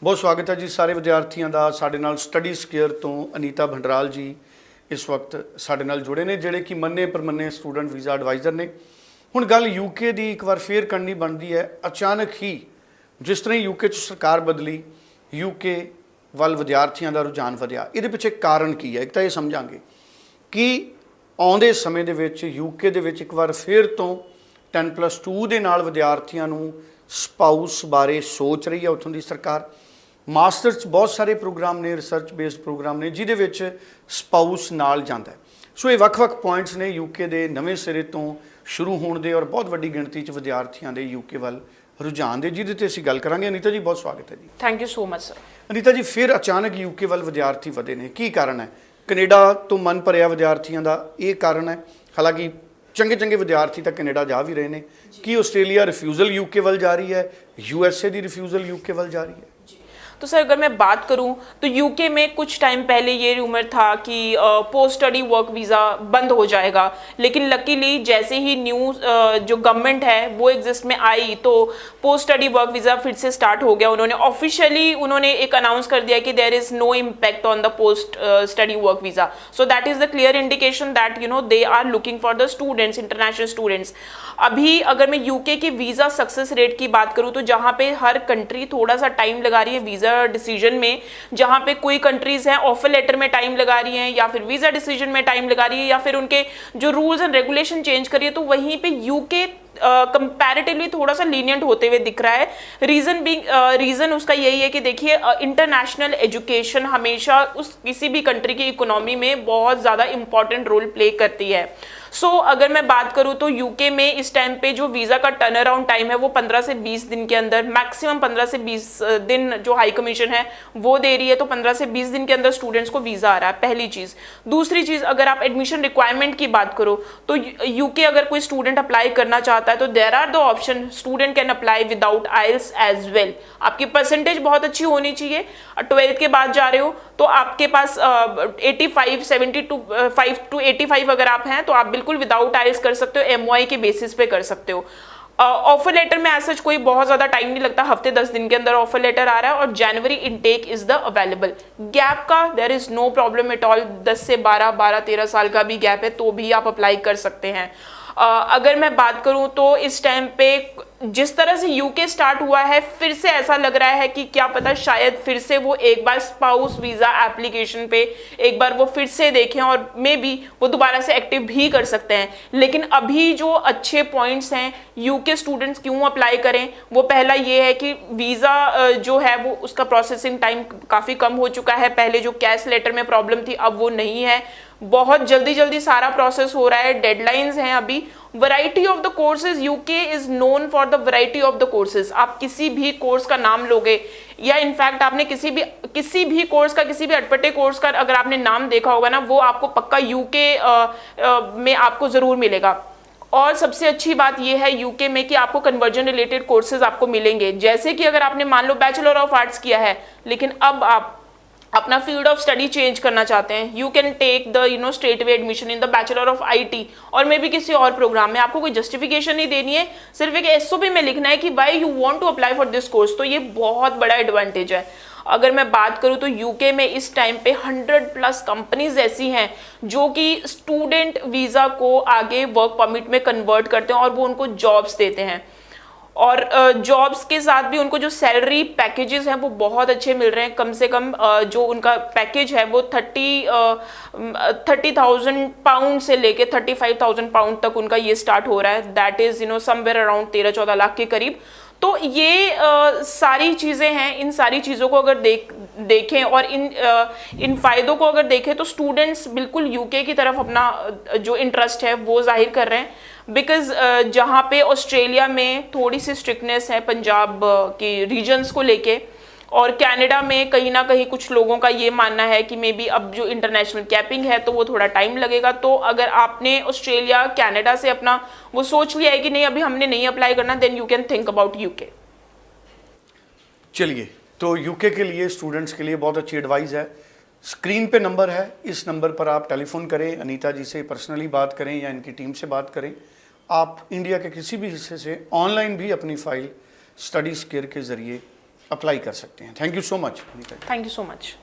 बहुत स्वागत है जी सारे विद्यार्थियों का। साडे नाल स्टडी स्केयर तो अनीता भंडराल जी इस वक्त साडे नाल जुड़े ने, जिहड़े कि मन्ने परमन्ने स्टूडेंट वीज़ा एडवाइज़र ने। हुण गल यूके की एक बार फिर करनी बनती है। अचानक ही जिस तरह यूके सरकार बदली, यूके वाल विद्यार्थियों का रुझान वधिया। ये पिछे कारण की है? एक तो ये समझांगे कि आउंदे समय दे विच यूके दे विच एक बार फिर तो 10+2 दे नाल विद्यार्थियों नूं स्पाउस बारे सोच रही है उत्थों की सरकार। मास्टर्स बहुत सारे प्रोग्राम ने, रिसर्च बेस्ड प्रोग्राम ने जिहदे विच स्पाउस नाल जांदा है। सो ये वक्-वक् पॉइंट्स ने यूके दे नवें सिरे तो शुरू होने दे और बहुत वड्डी गिणती च विद्यार्थियों के यूके वाल रुझान दे, जिहदे ते असीं गल करांगे। अनीता जी बहुत स्वागत है जी। Thank you so much sir. Anita ji, फिर अचानक यूके वाल विद्यार्थी वधे ने, की कारण है? कनेडा तो मन भरिया विद्यार्थियों का ये कारण है। हालांकि चंगे चंगे विद्यार्थी तो कनेडा जा भी रहे हैं। कि ऑस्ट्रेलिया रिफ्यूज़ल यूके वाल जा रही है, USA की रिफ्यूज़ल यूके वाल जा रही है? तो सर अगर मैं बात करूं तो यूके में कुछ टाइम पहले ये रूमर था कि पोस्ट स्टडी वर्क वीज़ा बंद हो जाएगा, लेकिन लकीली जैसे ही न्यू जो गवर्नमेंट है वो एग्जिस्ट में आई तो पोस्ट स्टडी वर्क वीज़ा फिर से स्टार्ट हो गया। उन्होंने एक अनाउंस कर दिया कि there is no impact on the post study work visa. So that is the clear indication that they are looking for the students, international students. अभी अगर मैं यूके की वीज़ा सक्सेस रेट की बात करूँ तो जहाँ पे हर कंट्री थोड़ा सा टाइम लगा रही है वीज़ा डिसीजन में, जहां पे कोई कंट्रीज हैं ऑफर लेटर में टाइम लगा रही हैं या फिर वीजा डिसीजन में टाइम लगा रही है या फिर उनके जो रूल्स एंड रेगुलेशन चेंज करिए, तो वहीं पे यूके कंपैरेटिवली थोड़ा सा लीनियंट होते हुए दिख रहा है। रीजन उसका यही है कि देखिए इंटरनेशनल एजुकेशन हमेशा उस किसी भी कंट्री की इकोनॉमी में बहुत ज़्यादा इंपॉर्टेंट रोल प्ले करती है। सो अगर मैं बात करूं तो यूके में इस टाइम पे जो वीज़ा का टर्न अराउंड टाइम है वो 15 से 20 दिन के अंदर, मैक्सिमम 15 से 20 दिन जो हाई कमीशन है वो दे रही है। तो 15 से 20 दिन के अंदर स्टूडेंट्स को वीज़ा आ रहा है, पहली चीज़। दूसरी चीज़, अगर आप एडमिशन रिक्वायरमेंट की बात करो तो यूके अगर कोई स्टूडेंट अप्लाई करना चाहता है तो there are the option, student can apply without IELTS as well. आपकी परसेंटेज बहुत अच्छी होनी चाहिए। 12th के बाद जा रहे हो तो आपके पास 85 टू 85 अगर आप हैं तो आप बिल्कुल विदाउट आइल्स कर सकते हो, MOI के बेसिस पे कर सकते हो। ऑफर लेटर में ऐसा कोई बहुत ज्यादा टाइम नहीं लगता, हफ्ते 10 दिन के अंदर ऑफर लेटर आ रहा है और January intake is the available. Gap का there is no problem at all. 10 से 12-13 साल का भी गैप है तो भी आप अप्लाई कर सकते हैं। अगर मैं बात करूं तो इस टाइम पे जिस तरह से यूके स्टार्ट हुआ है, फिर से ऐसा लग रहा है कि क्या पता शायद फिर से वो एक बार स्पाउस वीज़ा एप्लीकेशन पे एक बार वो फिर से देखें और मे बी वो दोबारा से एक्टिव भी कर सकते हैं। लेकिन अभी जो अच्छे पॉइंट्स हैं यूके स्टूडेंट्स क्यों अप्लाई करें, वो पहला ये है कि वीज़ा जो है वो उसका प्रोसेसिंग टाइम काफ़ी कम हो चुका है। पहले जो कैश लेटर में प्रॉब्लम थी अब वो नहीं है, बहुत जल्दी सारा प्रोसेस हो रहा है। डेडलाइंस हैं अभी। Variety of the courses, UK is known for the variety of the courses. आप किसी भी कोर्स का नाम लोगे या इनफैक्ट आपने किसी भी कोर्स का, किसी भी अटपटे कोर्स का अगर आपने नाम देखा होगा ना, वो आपको पक्का यूके में आपको जरूर मिलेगा। और सबसे अच्छी बात यह है यूके में कि आपको कन्वर्जन रिलेटेड कोर्सेज आपको मिलेंगे। जैसे कि अगर आपने मान लो बैचलर ऑफ आर्ट्स किया है लेकिन अब आप अपना फील्ड ऑफ स्टडी चेंज करना चाहते हैं, you can take the straight way admission in the bachelor of IT और मे बी किसी और प्रोग्राम में। आपको कोई जस्टिफिकेशन नहीं देनी है, सिर्फ एक SOP में लिखना है कि why you want to apply for this course. तो ये बहुत बड़ा एडवांटेज है। अगर मैं बात करूं तो यूके में इस टाइम पे 100+ कंपनीज ऐसी हैं जो कि स्टूडेंट वीज़ा को आगे वर्क परमिट में कन्वर्ट करते हैं और वो उनको जॉब्स देते हैं। और जॉब्स के साथ भी उनको जो सैलरी पैकेजेस हैं वो बहुत अच्छे मिल रहे हैं। कम से कम जो उनका पैकेज है वो 30,000 पाउंड से लेके 35,000 पाउंड तक उनका ये स्टार्ट हो रहा है। That is somewhere around 13-14 lakh के करीब। तो ये सारी चीज़ें हैं। इन सारी चीज़ों को अगर देखें और इन फायदों को अगर देखें तो स्टूडेंट्स बिल्कुल यूके की तरफ अपना जो इंटरेस्ट है वो जाहिर कर रहे हैं। बिकॉज जहाँ पे ऑस्ट्रेलिया में थोड़ी सी स्ट्रिक्टनेस है पंजाब के रीजन्स को लेके, और कनाडा में कहीं ना कहीं कुछ लोगों का ये मानना है कि मे बी अब जो इंटरनेशनल कैपिंग है तो वो थोड़ा टाइम लगेगा। तो अगर आपने ऑस्ट्रेलिया कनाडा से अपना वो सोच लिया है कि नहीं अभी हमने नहीं अप्लाई करना, then you can think about UK. चलिए, तो यूके के लिए स्टूडेंट्स के लिए बहुत अच्छी एडवाइस है। स्क्रीन पे नंबर है, इस नंबर पर आप टेलीफोन करें, अनीता जी से पर्सनली बात करें या इनकी टीम से बात करें। आप इंडिया के किसी भी हिस्से से ऑनलाइन भी अपनी फ़ाइल स्टडी स्केयर के ज़रिए अप्लाई कर सकते हैं। Thank you so much Anita ji. Thank you so much.